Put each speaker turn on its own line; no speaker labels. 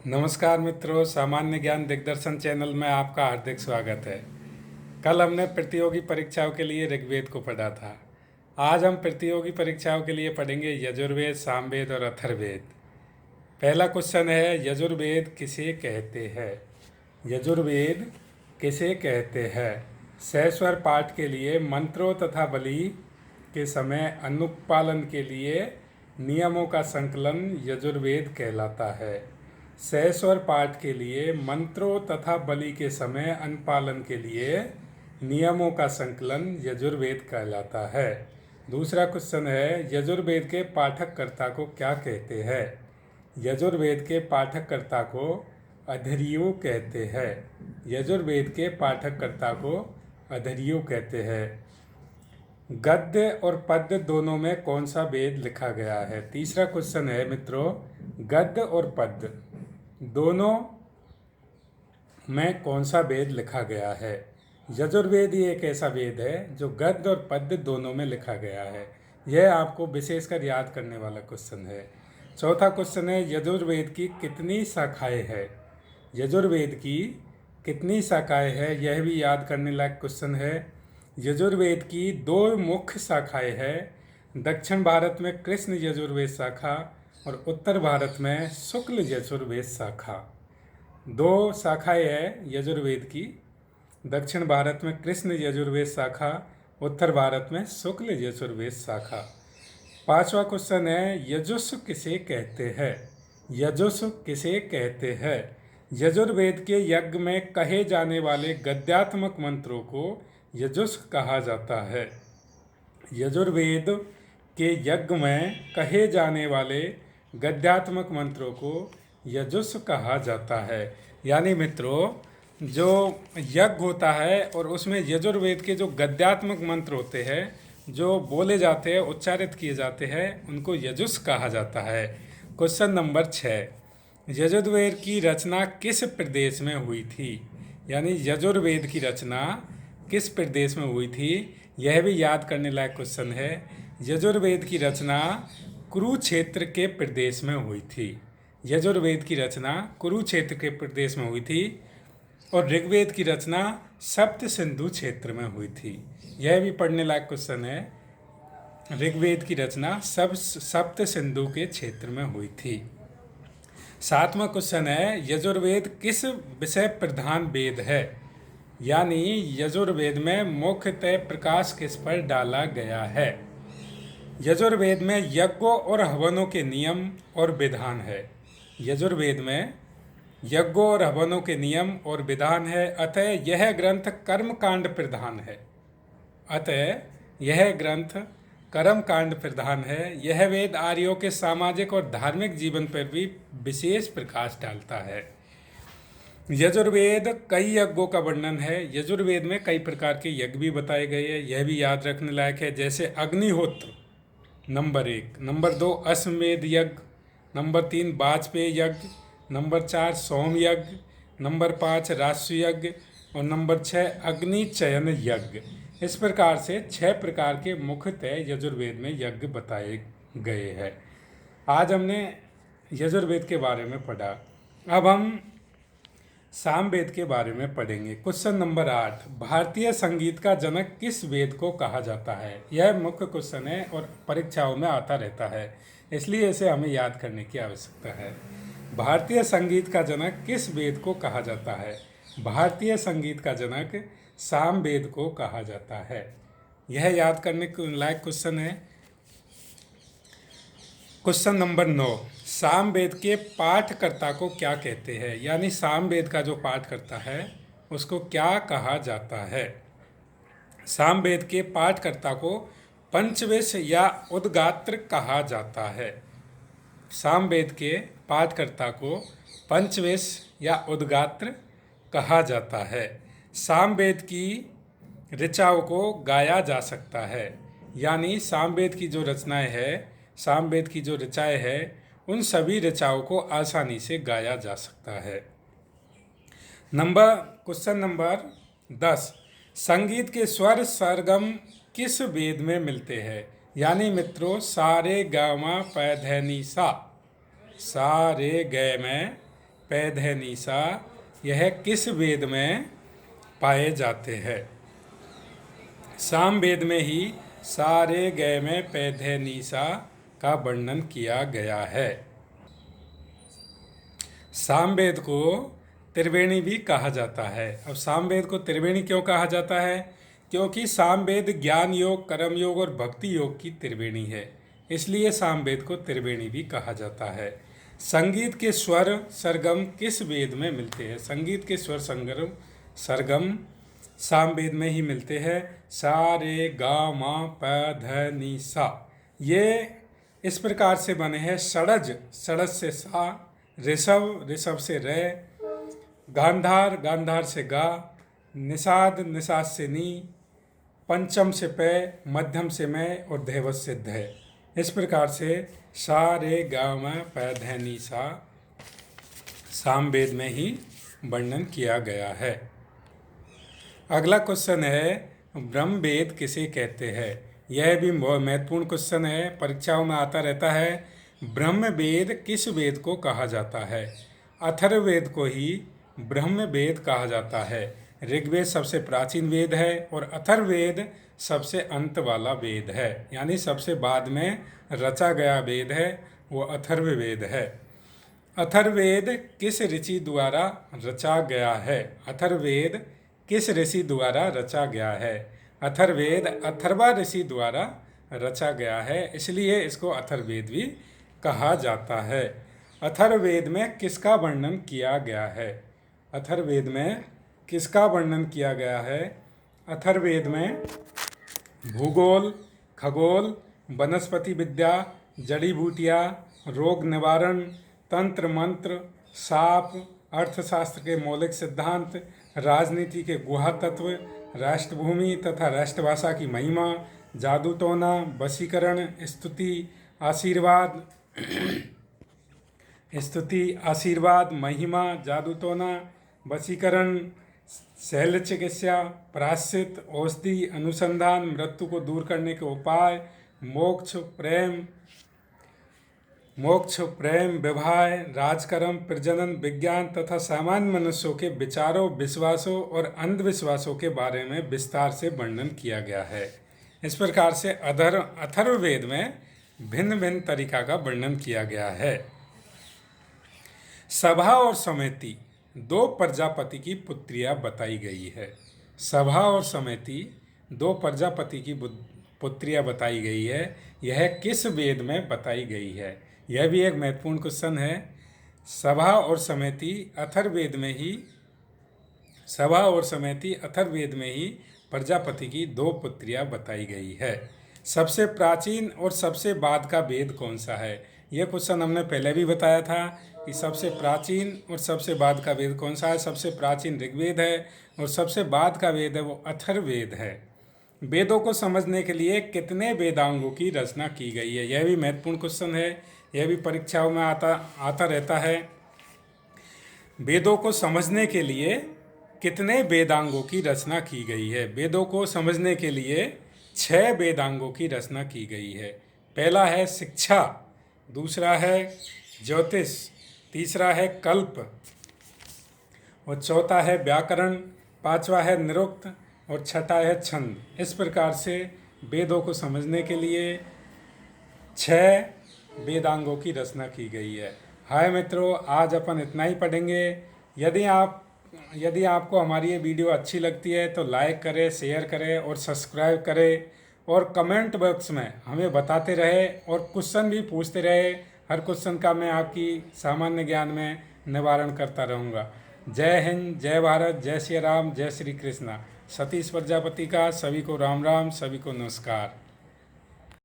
नमस्कार मित्रों, सामान्य ज्ञान दिग्दर्शन चैनल में आपका हार्दिक स्वागत है। कल हमने प्रतियोगी परीक्षाओं के लिए ऋग्वेद को पढ़ा था। आज हम प्रतियोगी परीक्षाओं के लिए पढ़ेंगे यजुर्वेद, सामवेद और अथर्ववेद। पहला क्वेश्चन है, यजुर्वेद किसे कहते हैं? यजुर्वेद किसे कहते हैं? सहस्वर पाठ के लिए मंत्रों तथा बलि के समय अनुपालन के लिए नियमों का संकलन यजुर्वेद कहलाता है। सहस्वर पाठ के लिए मंत्रों तथा बलि के समय अनुपालन के लिए नियमों का संकलन यजुर्वेद कहलाता है। दूसरा क्वेश्चन है, यजुर्वेद के पाठककर्ता को क्या कहते हैं? यजुर्वेद के पाठककर्ता को अधर्यु कहते हैं। यजुर्वेद के पाठककर्ता को अधर्यु कहते हैं। गद्य और पद्य दोनों में कौन सा वेद लिखा गया है? तीसरा क्वेश्चन है मित्रों, गद्य और पद्य दोनों में कौन सा वेद लिखा गया है? यजुर्वेद ही एक ऐसा वेद है जो गद्य और पद्य दोनों में लिखा गया है। यह आपको विशेषकर याद करने वाला क्वेश्चन है। चौथा क्वेश्चन है, यजुर्वेद की कितनी शाखाएं हैं? यजुर्वेद की कितनी शाखाएं हैं, यह भी याद करने लायक क्वेश्चन है। यजुर्वेद की दो मुख्य शाखाएं हैं। दक्षिण भारत में कृष्ण यजुर्वेद शाखा और उत्तर भारत में शुक्ल यजुर्वेद शाखा। दो शाखाएं हैं यजुर्वेद की। दक्षिण भारत में कृष्ण यजुर्वेद शाखा, उत्तर भारत में शुक्ल यजुर्वेद शाखा। पांचवा क्वेश्चन है, यजुस् किसे कहते हैं? यजुस् किसे कहते हैं? यजुर्वेद के यज्ञ में कहे जाने वाले गद्यात्मक मंत्रों को यजुस् कहा जाता है। यजुर्वेद के यज्ञ में कहे जाने वाले गद्यात्मक मंत्रों को यजुस् कहा जाता है। यानी मित्रों, जो यज्ञ होता है और उसमें यजुर्वेद के जो गद्यात्मक मंत्र होते हैं, जो बोले जाते हैं, उच्चारित किए जाते हैं, उनको यजुस् कहा जाता है। क्वेश्चन नंबर 6, यजुर्वेद की रचना किस प्रदेश में हुई थी? यानी यजुर्वेद की रचना किस प्रदेश में हुई थी, यह भी याद करने लायक क्वेश्चन है। यजुर्वेद की रचना कुरुक्षेत्र के प्रदेश में हुई थी। यजुर्वेद की रचना कुरुक्षेत्र के प्रदेश में हुई थी और ऋग्वेद की रचना सप्त सिंधु क्षेत्र में हुई थी। यह भी पढ़ने लायक क्वेश्चन है। ऋग्वेद की रचना सप्त सिंधु के क्षेत्र में हुई थी। सातवां क्वेश्चन है, यजुर्वेद किस विषय प्रधान वेद है? यानी यजुर्वेद में मुख्यतः प्रकाश किस पर डाला गया है? यजुर्वेद में यज्ञों और हवनों के नियम और विधान है। यजुर्वेद में यज्ञों और हवनों के नियम और विधान है, अतः यह ग्रंथ कर्मकांड प्रधान है। अतः यह ग्रंथ कर्मकांड प्रधान है। यह वेद आर्यों के सामाजिक और धार्मिक जीवन पर भी विशेष प्रकाश डालता है। यजुर्वेद कई यज्ञों का वर्णन है। यजुर्वेद में कई प्रकार के यज्ञ भी बताए गए हैं, यह भी याद रखने लायक है। जैसे अग्निहोत्र नंबर 1, नंबर 2 अश्वमेध यज्ञ, नंबर 3 वाजपेय यज्ञ, नंबर 4 सोम यज्ञ, नंबर 5 राष्ट्र यज्ञ और नंबर 6 अग्नि चयन यज्ञ। इस प्रकार से 6 प्रकार के मुख्यतः यजुर्वेद में यज्ञ बताए गए हैं। आज हमने यजुर्वेद के बारे में पढ़ा। अब हम सामवेद के बारे में पढ़ेंगे। क्वेश्चन नंबर 8, भारतीय संगीत का जनक किस वेद को कहा जाता है? यह मुख्य क्वेश्चन है और परीक्षाओं में आता रहता है, इसलिए इसे हमें याद करने की आवश्यकता है। भारतीय संगीत का जनक किस वेद को कहा जाता है? भारतीय संगीत का जनक सामवेद को कहा जाता है। यह याद करने के लायक क्वेश्चन है। क्वेश्चन नंबर 9, सामवेद के पाठकर्ता को क्या कहते हैं? यानी सामवेद का जो पाठ करता है उसको क्या कहा जाता है? सामवेद के पाठकर्ता को पंचविश या उद्गात्र कहा जाता है। सामवेद के पाठकर्ता को पंचविश या उद्गात्र कहा जाता है। सामवेद की ऋचाओं को गाया जा सकता है। यानी सामवेद की जो रचनाएं हैं, सामवेद की जो ऋचाएं हैं, उन सभी ऋचाओं को आसानी से गाया जा सकता है। क्वेश्चन नंबर 10, संगीत के स्वर सरगम किस वेद में मिलते हैं? यानी मित्रों, सा रे गा मा पा धा नी सा, सा रे ग में पैधनिसा यह किस वेद में पाए जाते हैं? सामवेद में ही सारे गय में पैधनिसा का वर्णन किया गया है। सामवेद को त्रिवेणी भी कहा जाता है। अब सामवेद को त्रिवेणी क्यों कहा जाता है? क्योंकि सामवेद ज्ञान योग, कर्म योग और भक्ति योग की त्रिवेणी है, इसलिए सामवेद को त्रिवेणी भी कहा जाता है। संगीत के स्वर सरगम किस वेद में मिलते हैं? संगीत के स्वर सरगम सामवेद में ही मिलते हैं। सा रे गा मा प ध नि सा, ये इस प्रकार से बने हैं। षडज, षडज से सा, ऋषभ, ऋषभ से रे, गांधार, गांधार से गा, निषाद, निषाद से नी, पंचम से पे, मध्यम से मैं और धैवत से ध। इस प्रकार से सा रे गा म प ध नि सा सामवेद में ही वर्णन किया गया है। अगला क्वेश्चन है, ब्रह्मवेद किसे कहते हैं? यह भी महत्वपूर्ण क्वेश्चन है, परीक्षाओं में आता रहता है। ब्रह्मवेद किस वेद को कहा जाता है? अथर्ववेद को ही ब्रह्मवेद कहा जाता है। ऋग्वेद सबसे प्राचीन वेद है और अथर्ववेद सबसे अंत वाला वेद है, यानी सबसे बाद में रचा गया वेद है, वो अथर्ववेद है। अथर्ववेद किस ऋषि द्वारा रचा गया है? अथर्ववेद किस ऋषि द्वारा रचा गया है? अथर्ववेद अथर्वा ऋषि द्वारा रचा गया है, इसलिए इसको अथर्ववेद भी कहा जाता है। अथर्ववेद में किसका वर्णन किया गया है? अथर्ववेद में किसका वर्णन किया गया है? अथर्ववेद में भूगोल, खगोल, वनस्पति विद्या, जड़ी बूटियाँ, रोग निवारण, तंत्र मंत्र, साप, अर्थशास्त्र के मौलिक सिद्धांत, राजनीति के गुहा तत्व, राष्ट्रभूमि तथा राष्ट्रभाषा की महिमा, जादू टोना, वशीकरण, स्तुति, आशीर्वाद, महिमा, जादू टोना, वशीकरण, शल्य चिकित्सा, प्रायश्चित, औषधि, अनुसंधान, मृत्यु को दूर करने के उपाय, मोक्ष, प्रेम, विवाह, राजकर्म, प्रजनन, विज्ञान तथा सामान्य मनुष्यों के विचारों, विश्वासों और अंधविश्वासों के बारे में विस्तार से वर्णन किया गया है। इस प्रकार से अथर्ववेद में भिन्न भिन्न तरीका का वर्णन किया गया है। सभा और समिति दो प्रजापति की पुत्रियां बताई गई है। सभा और समिति दो प्रजापति की पुत्रियां बताई गई है। यह किस वेद में बताई गई है? यह भी एक महत्वपूर्ण क्वेश्चन है। सभा और समिति अथर्ववेद में ही प्रजापति की दो पुत्रियां बताई गई है। सबसे प्राचीन और सबसे बाद का वेद कौन सा है? यह क्वेश्चन हमने पहले भी बताया था कि सबसे प्राचीन और सबसे बाद का वेद कौन सा है। सबसे प्राचीन ऋग्वेद है और सबसे बाद का वेद है वो अथर्ववेद है। वेदों को समझने के लिए कितने वेदांगों की रचना की गई है? यह भी महत्वपूर्ण क्वेश्चन है, यह भी परीक्षाओं में आता रहता है। वेदों को समझने के लिए कितने वेदांगों की रचना की गई है? वेदों को समझने के लिए 6 वेदांगों की रचना की गई है। पहला है शिक्षा, दूसरा है ज्योतिष, तीसरा है कल्प और चौथा है व्याकरण, पांचवा है निरुक्त और छठा है छंद। इस प्रकार से वेदों को समझने के लिए 6 वेदांगों की रचना की गई है। हाय मित्रों, आज अपन इतना ही पढ़ेंगे। यदि आपको हमारी ये वीडियो अच्छी लगती है तो लाइक करें, शेयर करें और सब्सक्राइब करें और कमेंट बॉक्स में हमें बताते रहे और क्वेश्चन भी पूछते रहे। हर क्वेश्चन का मैं आपकी सामान्य ज्ञान में निवारण करता रहूँगा। जय हिंद, जय भारत, जय श्री राम, जय श्री कृष्णा। सतीश प्रजापति का सभी को राम राम, सभी को नमस्कार।